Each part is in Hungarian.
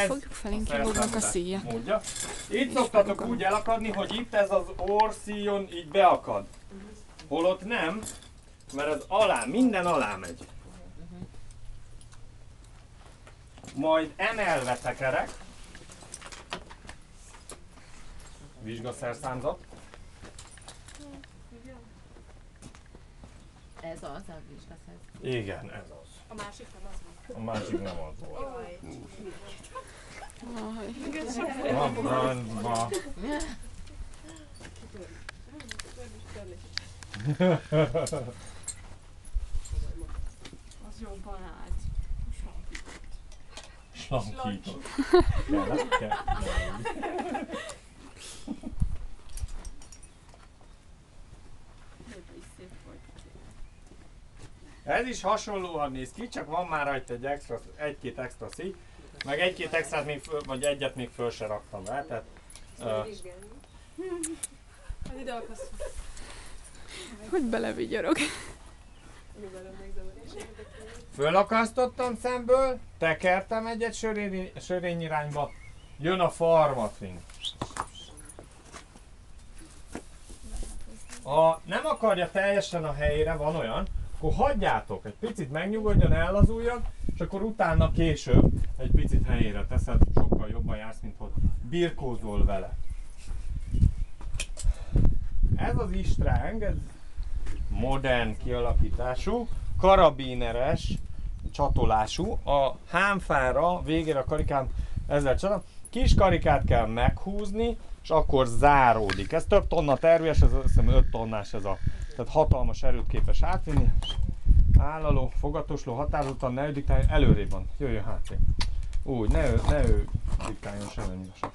Fogjuk fel, inkább a szíja. Módja. Itt szoktatok úgy elakadni, hogy itt ez az orrszíjon így beakad. Holott nem, mert az alá, minden alá megy. Majd emelve tekerek. Vizsgaszerszámzat. Ez az a vizsgaszerszámzat. Igen, ez az. A másik nem az volt. A másik nem az volt. Jaj. A brandba. Az jobban állt. Slankított. Kell. Ez is hasonlóan néz ki, csak van már rajta egy-két extra szíj, meg egy-két extrát még vagy egyet még föl se raktam rá, tehát... Hát ide akarsz. Hogy belevigyorog. Fölakasztottam szemből, tekertem egyet sörény irányba, jön a farmatring. Ha nem akarja teljesen a helyére, van olyan, akkor hagyjátok, egy picit megnyugodjon, ellazuljon, és akkor utána később egy picit helyére teszed, sokkal jobban jársz, mint hogy birkózol vele. Ez az istráng, ez modern kialakítású, karabineres csatolású, a hámfára végére a karikám ezzel csatol. Kis karikát kell meghúzni, és akkor záródik. Ez több tonna tervés, ez azt hiszem 5 tonnás ez a, tehát hatalmas erőt képes átvinni. Állaló, fogatosló, határozottan, ne ő diktáljon, előrébb van, jöjjön hátrébb. Úgy, ne ő diktáljon semmi nyugosan.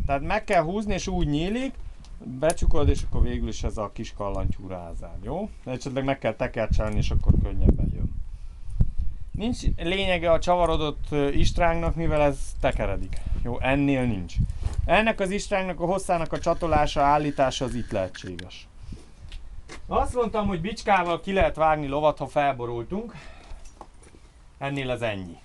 Tehát meg kell húzni, és úgy nyílik, becsukolod, és akkor végül is ez a kis kallantyú rázár, jó? De esetleg meg kell tekercselni, és akkor könnyebben jön. Nincs lényege a csavarodott istrángnak, mivel ez tekeredik. Jó, ennél nincs. Ennek az istrángnak a hosszának a csatolása, állítása az itt lehetséges. Azt mondtam, hogy bicskával ki lehet vágni lovat, ha felborultunk. Ennél ez ennyi.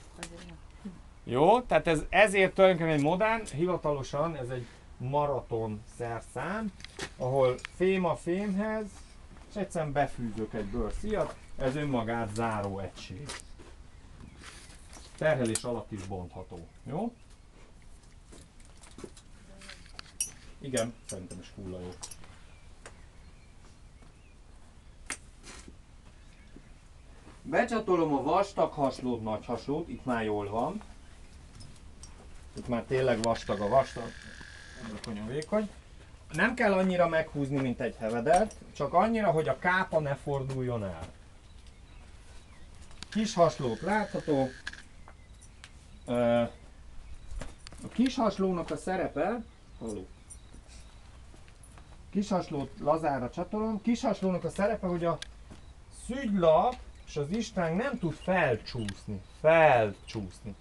Jó, tehát ez ezért tulajdonképpen egy modern, hivatalosan ez egy maraton szerszám, ahol fém a fémhez, és egyszerűen befűzök egy bőrszíjat, ez önmagát záró egység. Terhelés alatt is bontható, jó? Igen, szerintem is hulla jó. Becsatolom a vastag haslót, nagy haslót, itt már jól van. Itt már tényleg vastag a vastag, vékony. Nem kell annyira meghúzni, mint egy hevedert, csak annyira, hogy a kápa ne forduljon el. Kis haslók látható. A kis haslónak a szerepe, kis haslót lazára csatolom, kis haslónak a szerepe, hogy a szügylap és az istráng nem tud felcsúszni.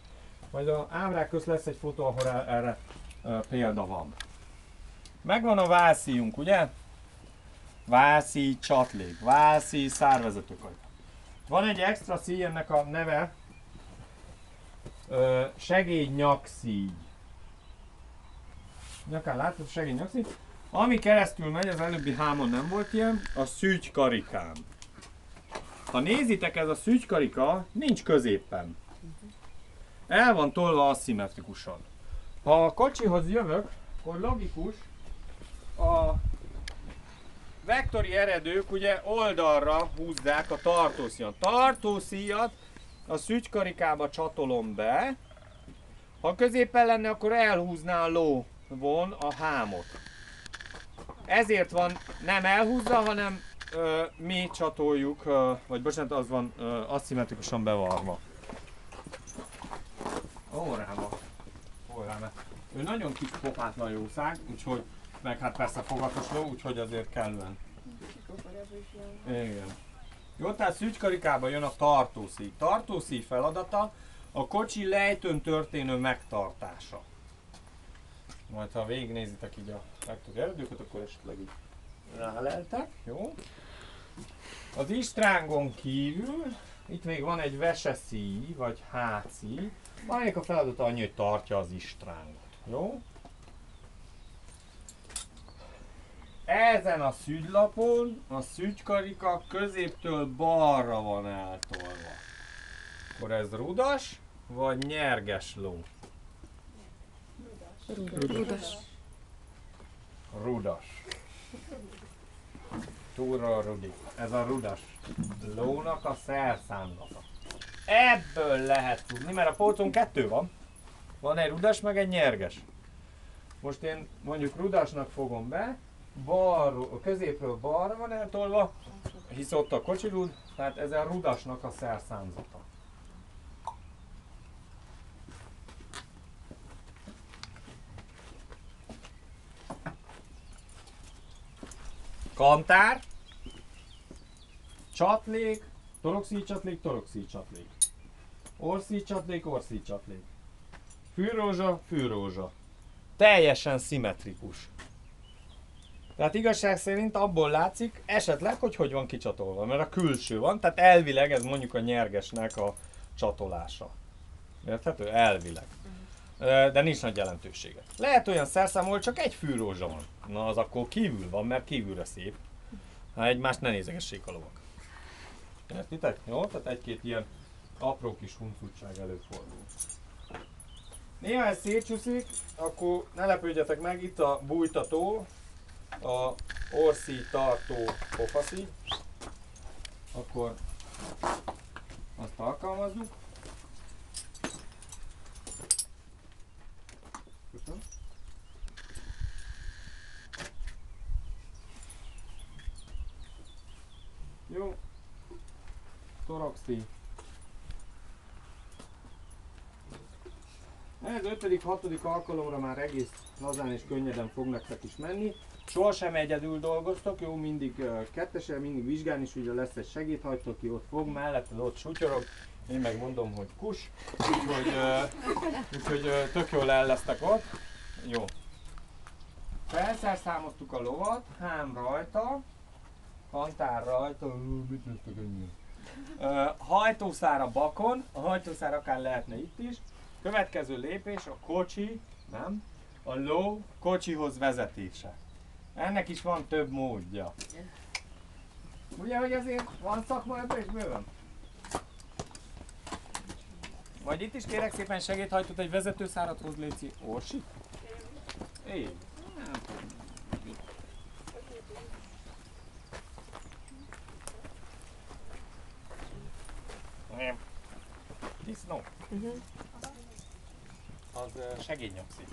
Majd a ábrák közt lesz egy fotó, ahol erre példa van. Megvan a válszíjunk, ugye? Válszíj csatlék, válszíj szárvezetőkarika. Van egy extra szíj, ennek a neve segédnyakszíj. Nyakán látod, segédnyakszíj. Ami keresztül megy, az előbbi hámon nem volt ilyen, a szügykarikám. Ha nézitek, ez a szügykarika nincs középen. El van tolva aszimmetrikusan. Ha a kocsihoz jövök, akkor logikus, a vektori eredők ugye oldalra húzzák a tartószíjat. Tartószíjat a szügykarikába csatolom be. Ha középen lenne, akkor elhúzná a lóvon a hámot. Ezért van nem elhúzza, hanem mi csatoljuk, vagy bocsánat, az van aszimmetrikusan bevarva. Órába. Ő nagyon kis pofátlan jószág, úgyhogy, meg hát persze fogatos ló, úgyhogy azért kellően. Igen. Jó, tehát szügykarikában jön a tartószíj. Tartószíj feladata a kocsi lejtőn történő megtartása. Majd ha végignézitek így a vektori eredőket, akkor esetleg így ráleltek, jó? Az istrángon kívül Itt még van egy veseszíj, vagy hátszíj, amelyek a feladata annyi, hogy tartja az istrángot. Jó? Ezen a szügylapon a szügykarika középtől balra van eltolva. Akkor ez rudas, vagy nyerges ló? Rudas. Rudas. Túlról rudik. Ez a rudas lónak a szerszámlata. Ebből lehet tudni, mert a polcon 2 van. Van egy rudas, meg egy nyerges. Most én mondjuk rudasnak fogom be, balról, középről balra van eltolva, hisz ott a kocsirúd, tehát ez a rudasnak a szerszámzata. Kantár, csatlék, torokszíjcsatlék, torokszíjcsatlék. Orszíjcsatlék, orszíjcsatlék. Fűrózsa, fűrózsa. Teljesen szimmetrikus. Tehát igazság szerint abból látszik esetleg, hogy van kicsatolva, mert a külső van, tehát elvileg ez mondjuk a nyergesnek a csatolása. Érthető? Elvileg. De nincs nagy jelentősége. Lehet olyan szerszám, ahol csak egy fűrózsa van. Na az akkor kívül van, mert kívülre szép. Hát egymást ne nézegessék a lovak. Értitek? Jó? Tehát egy-két ilyen apró kis huncutság előfordul. Néha ez szétcsúszik, akkor ne lepődjetek meg, itt a bújtató, a orszíj tartó pofaszíj. Akkor azt alkalmazzuk. Köszönöm. Jó. Torokszíj. Ez 5.-6. alkalomra már egész lazán és könnyeden fog nektek is menni. Sohasem egyedül dolgoztok, jó, mindig kettesen, mindig vizsgálni is, ugye lesz egy segédhajtó, aki ott fog, mellette ott sutyorog, én meg mondom, hogy kus, úgyhogy tök jól el lesztek ott. Jó. Felszerszámoztuk a lovat, hám rajta, kantár rajta, mit néztek ennyi? Hajtószár a bakon, a hajtószár akár lehetne itt is. Következő lépés a kocsi, nem? A ló kocsihoz vezetése. Ennek is van több módja. Ugye, hogy azért van szakma ebben is bőven? Vagy itt is kérek szépen segédhajtót, egy vezetőszárat hoz, léci. Orsi? Én. Nem tudom. Nem. Disznó. Az segédnyapszik.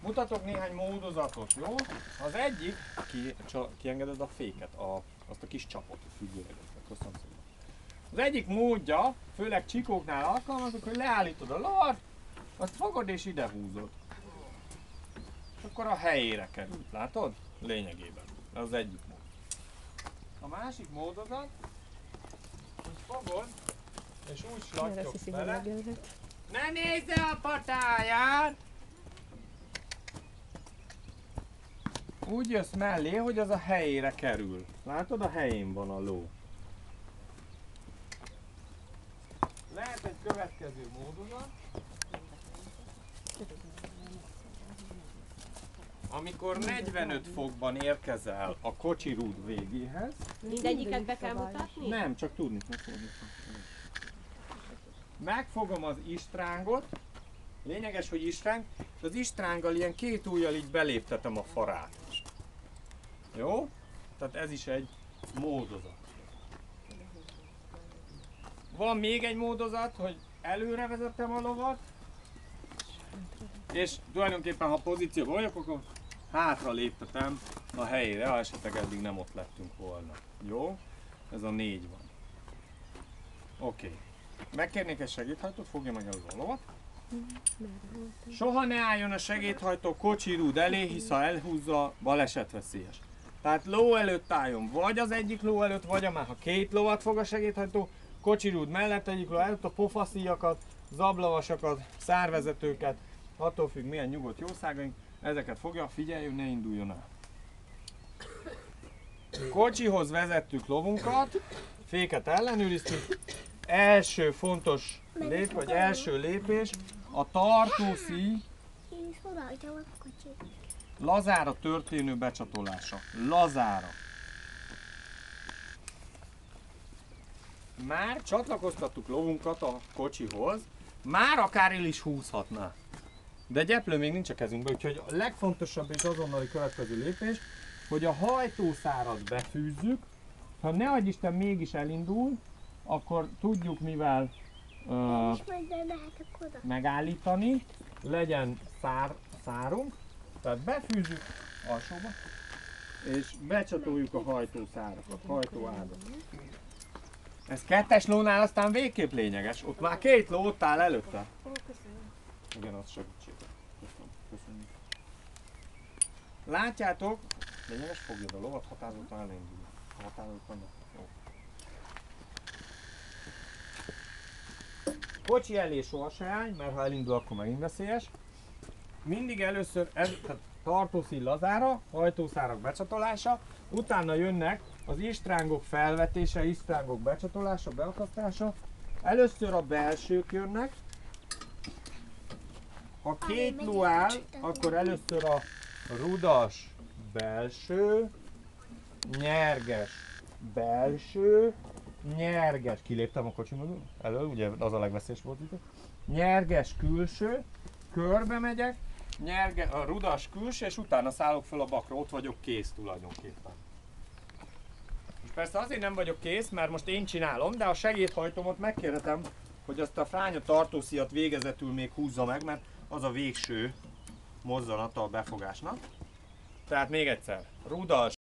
Mutatok néhány módozatot, jó? Az egyik, kiengeded a féket, azt a kis csapot, köszönöm szépen. Az egyik módja, főleg csikóknál alkalmazok, hogy leállítod a lovat, azt fogod és ide húzod. És akkor a helyére kerül, látod? Lényegében. Ez az egyik mód. A másik módozat, hogy fogod, és úgy slattyogsz vele. Ne nézze a patáját! Úgy jössz mellé, hogy az a helyére kerül. Látod, a helyén van a ló. Lehet egy következő módozat. Amikor 45 fokban érkezel a kocsirúd végéhez. Mindegyiket be kell mutatni? Nem, csak tudni. Megfogom az istrángot, lényeges, hogy istráng, és az istránggal ilyen két ujjal így beléptetem a farát. Jó? Tehát ez is egy módozat. Van még egy módozat, hogy előre vezetem a lovat, és tulajdonképpen ha pozícióban vagyok, akkor hátra léptetem a helyére, ha esetleg eddig nem ott lettünk volna. Jó? Ez a 4 van. Oké. Megkérnék egy segédhajtót, fogja meg el a lovat. Soha ne álljon a segédhajtó kocsirúd elé, hisz ha elhúzza, balesetveszélyes. Tehát ló előtt álljon, vagy az egyik ló előtt, vagy már ha 2 lovat fog a segédhajtó, kocsirúd mellett, egyik ló előtt a pofaszíjakat, zablavasakat, szárvezetőket, attól függ milyen nyugodt jószágaink, ezeket fogja, figyeljön, ne induljon el. Kocsihoz vezettük lovunkat, féket ellenőriztük. Első fontos vagy első lépés a tartószíj És hol hagyom a kocsit? lazára történő becsatolása. Lazára. Már csatlakoztattuk lovunkat a kocsihoz, már akár el is húzhatná. De gyeplő még nincs a kezünkben, úgyhogy a legfontosabb és azonnali következő lépés, hogy a hajtószárat befűzzük. Ha ne adj Isten mégis elindul, akkor tudjuk mivel És majd bemehetek oda. megállítani, legyen szárunk, tehát befűzzük alsóba, és becsatoljuk a hajtószárakat, hajtóágat. Ez kettes lónál aztán végképp lényeges, ott már két ló ott áll előtte. Ó, köszönöm. Igen, az segítség. Köszönjük. Látjátok, lényeges, fogjad a lovat, határozottan elindul. Határozottan. Jó. Kocsi elé soha se állj, mert ha elindul, akkor megint veszélyes. Mindig először tehát tartószíj lazára, hajtószárak becsatolása, utána jönnek az istrángok felvetése, istrángok becsatolása, beakasztása. Először a belsők jönnek. Ha két ló áll, akkor először a rudas belső, nyerges belső, nyerges, kiléptem a kocsimból elől, ugye az a legveszélyes volt itt. Nyerges külső, körbe megyek, a rudas külső, és utána szállok fel a bakra, ott vagyok kész tulajdonképpen. És persze azért nem vagyok kész, mert most én csinálom, de a segédhajtómat megkérhetem, hogy azt a fránya tartószíjat végezetül még húzza meg, mert az a végső mozzanata a befogásnak. Tehát még egyszer, rudas